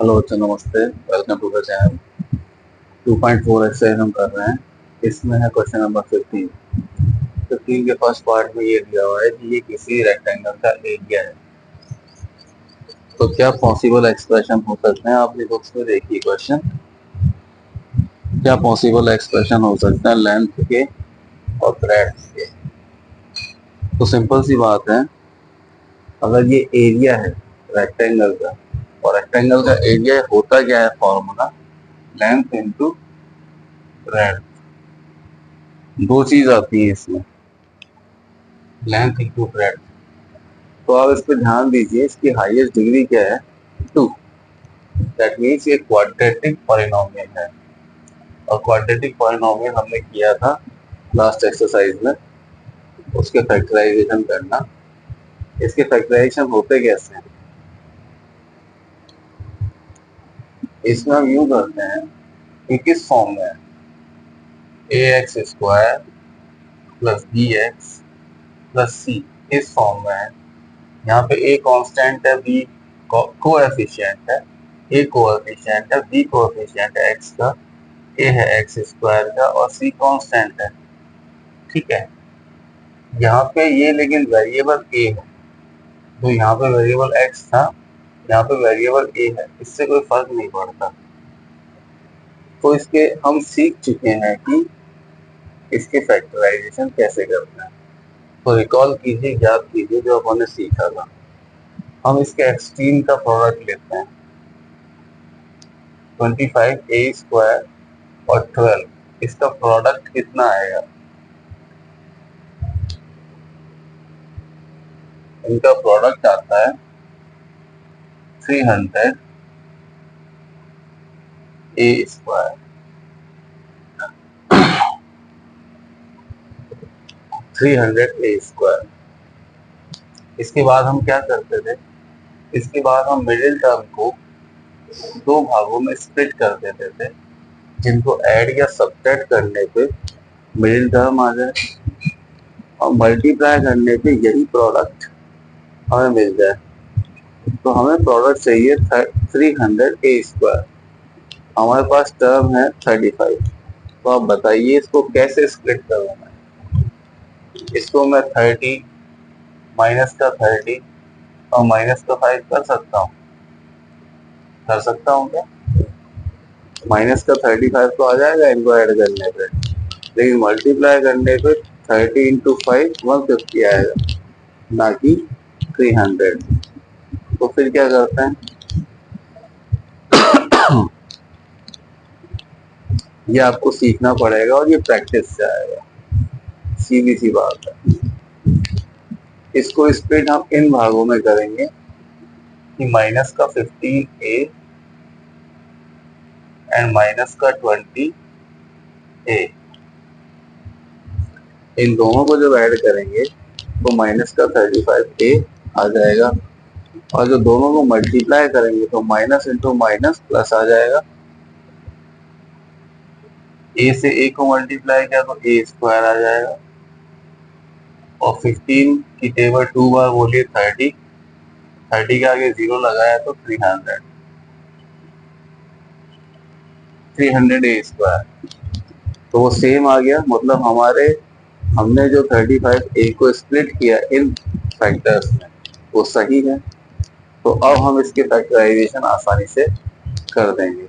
Hello बच्चों, नमस्ते। Welcome to the channel. 2.4 exercise हम कर रहे हैं। इसमें है क्वेश्चन नंबर 15। 15 के फर्स्ट पार्ट में ये दिया हुआ है कि ये किसी रेक्टेंगल का एरिया है। तो क्या पॉसिबल एक्सप्रेशन हो सकते हैं? आपने बुक्स में देखिए क्वेश्चन। क्या पॉसिबल एक्सप्रेशन हो सकते हैं लेंथ के और ब्रेड्थ के? तो सिंपल सी बात है, अगर ये एरिया है रेक्टेंगल का, और रेक्टेंगल का एरिया होता क्या है? Formula length into breadth. दो चीज आती है इसमें, लेंथ इंटू ब्रेड्थ। तो आप इस पर ध्यान दीजिए, इसकी हाईएस्ट डिग्री क्या है? 2। दैट मीन्स ये क्वाड्रेटिक पॉलिनोमियल है। और क्वाड्रेटिक पॉलिनोमियल हमने किया था लास्ट एक्सरसाइज में, उसके फैक्टराइजेशन करना। इसके फैक्टराइजेशन होते कैसे हैं? इसमें हम यूं करते हैं कि किस फॉर्म में है, A X square plus B X plus C, इस फॉर्म में है। यहाँ पे ए कांस्टेंट है, बी कोएफिशिएंट है, ए कोएफिशिएंट है, बी कोएफिशिएंट है एक्स का, ए है एक्स स्क्वायर का और सी कांस्टेंट है। ठीक है, यहाँ पे ये लेकिन वेरिएबल ए है, तो यहाँ पे वेरिएबल एक्स था, यहाँ पे वेरिएबल ए है, इससे कोई फर्क नहीं पड़ता। तो इसके हम सीख चुके हैं कि इसके फैक्टराइजेशन कैसे करते हैं। तो रिकॉल कीजिए, याद कीजिए जो हमने सीखा था। हम इसके एक्सट्रीम का प्रोडक्ट लेते हैं। 25a² और 12, इसका प्रोडक्ट कितना आएगा? इनका प्रोडक्ट आता है 300 a²। 300 a²। इसके बाद हम क्या करते थे? इसके बाद हम मिडिल टर्म को दो भागों में स्प्लिट कर देते थे, जिनको ऐड या सब्ट्रैक्ट करने पे मिडिल टर्म आ जाए और मल्टीप्लाई करने पे यही प्रोडक्ट हमें मिल जाए। तो हमें प्रोडक्ट चाहिए 300 a²। हमारे पास टर्म है 35। तो आप बताइए इसको कैसे स्प्लिट करूंगा? इसको मैं 30 माइनस का 30 और माइनस का 5 कर सकता हूँ। कर सकता हूँ क्या? माइनस का 35 तो आ जाएगा इनको ऐड करने पे, लेकिन मल्टीप्लाई करने पे 30 इंटू 5 150 आएगा, ना कि 300। तो फिर क्या करते हैं? ये आपको सीखना पड़ेगा और ये प्रैक्टिस से आएगा, सीधी सी बात है। इसको स्प्लिट हम इन भागों में करेंगे कि माइनस का 15a एंड माइनस का 20a। इन दोनों को जब ऐड करेंगे तो माइनस का 35a आ जाएगा, और जो दोनों को मल्टीप्लाई करेंगे तो माइनस इंटू माइनस प्लस आ जाएगा। a से a को मल्टीप्लाई किया तो a² आ जाएगा, और 15 की टेबल 2 बार बोलिए 30, 30 के आगे 0 लगाया तो 300, 300a²। तो वो सेम आ गया, मतलब हमने जो 35a को स्प्लिट किया इन फैक्टर्स में वो सही है। तो अब हम इसके फैक्टराइजेशन आसानी से कर देंगे।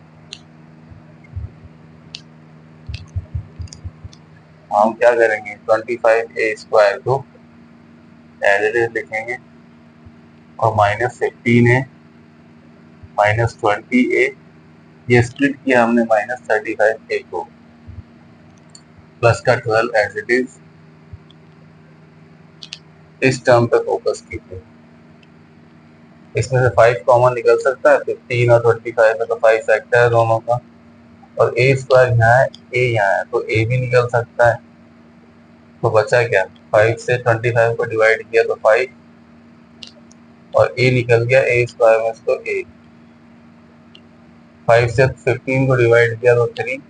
हम क्या करेंगे? 25a² को एज इट इज लिखेंगे, और माइनस 15a माइनस 20a, ये स्प्लिट किया हमने माइनस 35a को, प्लस का 12 एज इट इज। इस टर्म पे फोकस कीजिए। इसमें से 5 कॉमन निकल सकता है, 15 और 25 में तो 5 फैक्टर है दोनों का, और a² यहाँ है, a यहाँ है, तो a भी निकल सकता है। तो बचा क्या? 5 से 25 को डिवाइड किया तो 5, और a निकल गया a² में तो a। 5 से 15 को डिवाइड किया तो 3,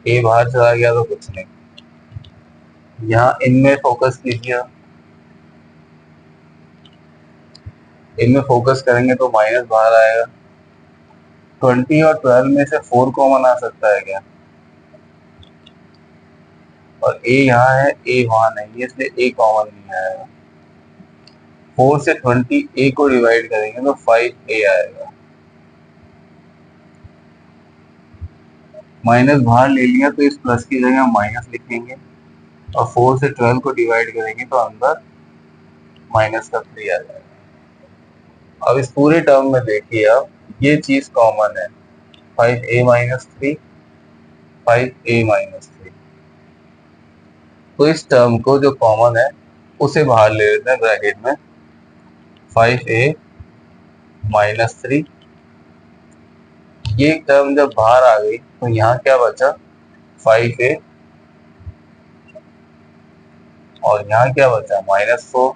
a बाहर चला गया तो कुछ नहीं। यहाँ इनमें फोकस कीजिए। इनमें फोकस करेंगे तो माइनस बाहर आएगा। 20 और 12 में से 4 कॉमन आ सकता है क्या? और a यहाँ है, a वहां नहीं है, इसलिए a कॉमन नहीं आएगा। 4 से 20 a को डिवाइड करेंगे तो 5a आएगा। माइनस बाहर ले लिया तो इस प्लस की जगह माइनस लिखेंगे, और 4 से 12 को डिवाइड करेंगे तो अंदर माइनस का 3 आ जाएगा। अब इस पूरे टर्म में देखिए, अब ये चीज कॉमन है, 5a माइनस 3, 5a माइनस 3। तो इस टर्म को जो कॉमन है उसे बाहर ले लेते हैं ब्रैकेट में, 5a माइनस 3। ये टर्म जब बाहर आ गई तो यहाँ क्या बचा, 5a, और यहाँ क्या बचा, -4।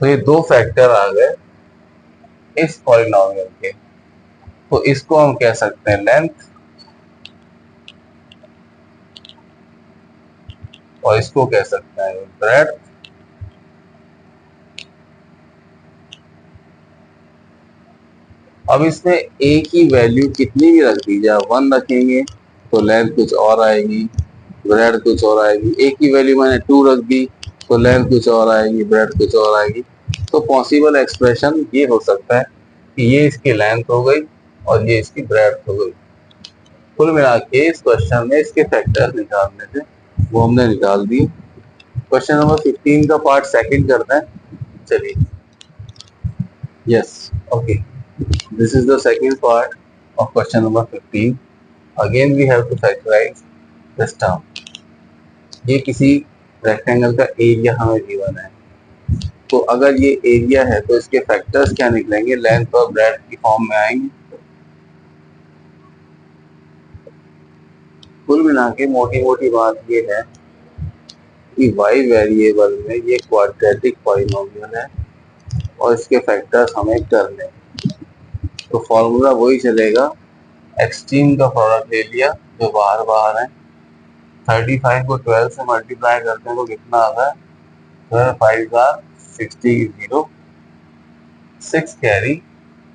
तो ये दो फैक्टर आ गए इस पॉलिनोमियल के, तो इसको हम कह सकते हैं लेंथ, और इसको कह सकते हैं ब्रेड्थ। अब इसमें a की वैल्यू कितनी भी रख दीजिए, आप 1 रखेंगे तो लेंथ कुछ और आएगी, ब्रेड्थ कुछ और आएगी। a की वैल्यू मैंने 2 रख दी तो लेंथ कुछ और आएगी, ब्रेड्थ कुछ और आएगी। तो पॉसिबल एक्सप्रेशन ये हो सकता है कि ये इसकी लेंथ हो गई और ये इसकी ब्रेड्थ हो गई। कुल मिला के इस क्वेश्चन में इसके फैक्टर निकालने थे, वो हमने निकाल दिए। क्वेश्चन नंबर 15 का पार्ट सेकंड करते हैं, चलिए। Yes, okay, this is the second part of question number 15। Again we have to factorise this term. ये किसी रेक्टेंगल का एरिया हमें गिवन है, तो अगर ये एरिया है तो इसके फैक्टर्स क्या निकलेंगे, लेंथ और ब्रेड्थ की फॉर्म में आएंगे। कुल मिला के मोटी मोटी बात ये है कि y वेरिएबल में ये क्वाड्रेटिक पॉलिनोमियल है और इसके फैक्टर्स हमें करने हैं। तो फॉर्मूला वही चलेगा, एक्सट्रीम का प्रोडक्ट ले लिया जो बाहर बाहर है। 35 को 12 से मल्टीप्लाई करते हैं तो कितना आता है, 12 5 60 0, 6 कैरी,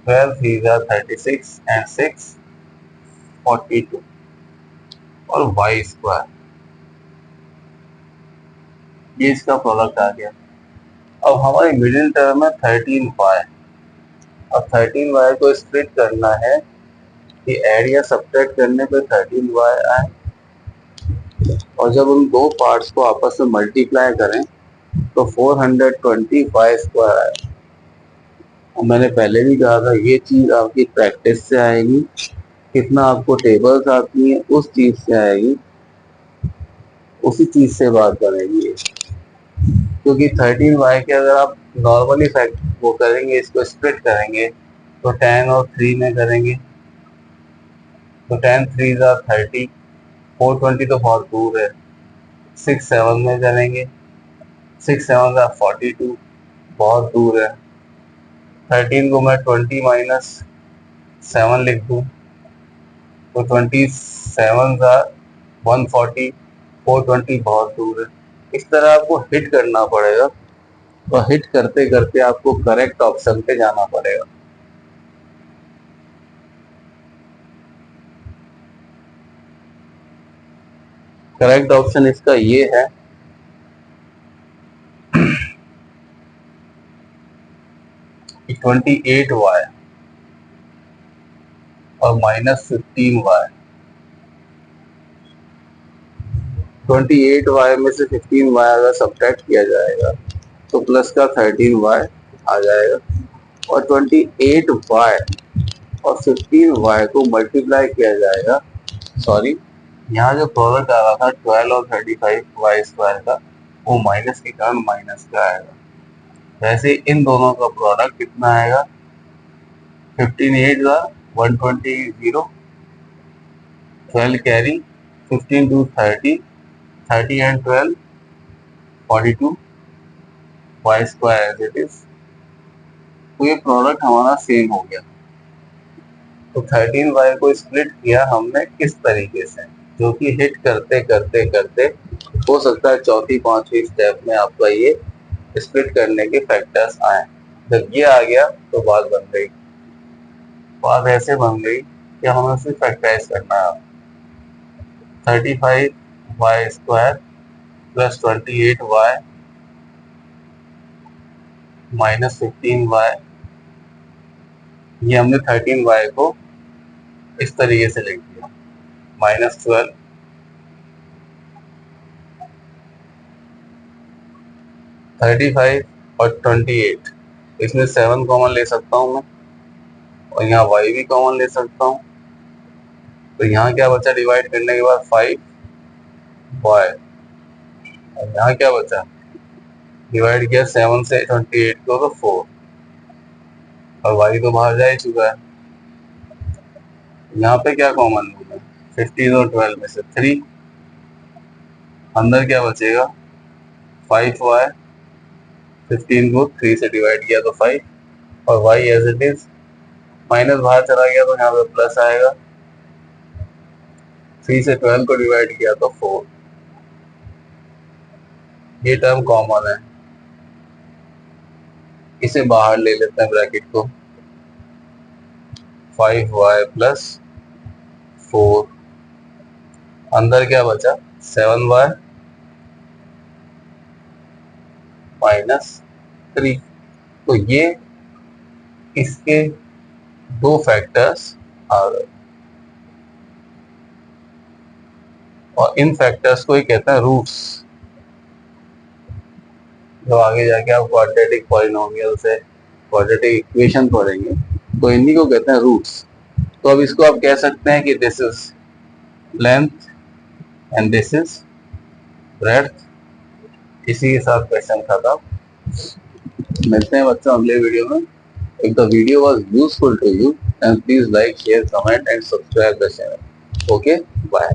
12 3 36 एंड 6 42, और y स्क्वायर, ये इसका प्रोडक्ट आ गया। अब हमारी मिडिल टर्म है 13y, और 13y को स्प्लिट करना है कि ऐड या सब्ट्रैक्ट करने पे 13y आए, और जब उन दो पार्ट्स को आपस में मल्टीप्लाई करें तो 420y स्क्वायर आए। और मैंने पहले भी कहा था ये चीज आपकी प्रैक्टिस से आएगी, कितना आपको टेबल्स आती हैं उस चीज से आएगी, उसी चीज से बात बनेगी। क्योंकि 13y के अगर आप नॉर्मली फैक्ट वो करेंगे, इसको स्प्लिट करेंगे तो 10 और 3 में करेंगे तो 10 3 30, 420 तो बहुत दूर है, 6 7 में करेंगे, 6 7 42, बहुत दूर है। 13 को मैं 20 माइनस 7 लिख दूं तो 27 140, 420 बहुत दूर है। इस तरह आपको हिट करना पड़ेगा, और हिट करते करते आपको करेक्ट ऑप्शन पे जाना पड़ेगा। करेक्ट ऑप्शन इसका ये है, कि 28y और -15y। 28y में से 15y अगर सब्ट्रैक्ट किया जाएगा तो प्लस का 13y आ जाएगा, और 28y और 15y को मल्टीप्लाई किया जाएगा, सॉरी यहाँ जो प्रोडक्ट आ रहा था 12 और 35y स्क्वायर का, वो माइनस के कारण माइनस का आएगा। वैसे इन दोनों का प्रोडक्ट कितना आएगा, 15 8 120 0, 12 carry, 15 to 30, 30 and 12 42, y square as it is. तो ये प्रोडक्ट हमारा सेम हो गया। तो 13y को स्प्लिट किया हमने किस तरीके से, जो कि हिट करते करते करते हो सकता है चौथी पांचवी स्टेप में आपका ये स्प्लिट करने के फैक्टर्स आए। जब ये आ गया तो बात बन गई। बात ऐसे बन गई कि हमें उसे फैक्टराइज करना है। 35y² plus 28y minus 15y, ये हमने 13y को इस तरीके से लिख दिया, -12 35 और 28, इसमें 7 कॉमन ले सकता हूँ मैं, और यहाँ y भी कॉमन ले सकता हूँ। तो यहाँ क्या बचा डिवाइड करने के बाद 5y, और यहाँ क्या बचा डिवाइड किया 7 से 28 को तो 4, और y तो बाहर जा ही चुका है। यहाँ पे क्या कॉमन लूँ मैं, 15 और 12 में से 3, अंदर क्या बचेगा 5y, 15 को 3 से डिवाइड किया तो 5, और y as it is, minus बाहर चला गया तो यहाँ पे प्लस आएगा, 3 से 12 को डिवाइड किया तो 4, ये टर्म कॉमन है, इसे बाहर ले लेते हैं ब्रैकेट को, 5y प्लस 4, अंदर क्या बचा 7y माइनस 3। तो ये इसके दो फैक्टर्स आ गए, और इन फैक्टर्स को ही कहते हैं रूट्स। जब आगे जाके आप क्वाड्रेटिक पॉलिनोमियल से क्वाड्रेटिक इक्वेशन पढ़ेंगे तो इन्हीं को कहते हैं रूट्स। तो अब इसको आप कह सकते हैं कि this is length and this is breadth. इसी के साथ क्वेश्चन खत्म। मिलते हैं बच्चों अगले वीडियो में। If the video was useful to you, then please like, share, comment and subscribe the channel. Okay, bye.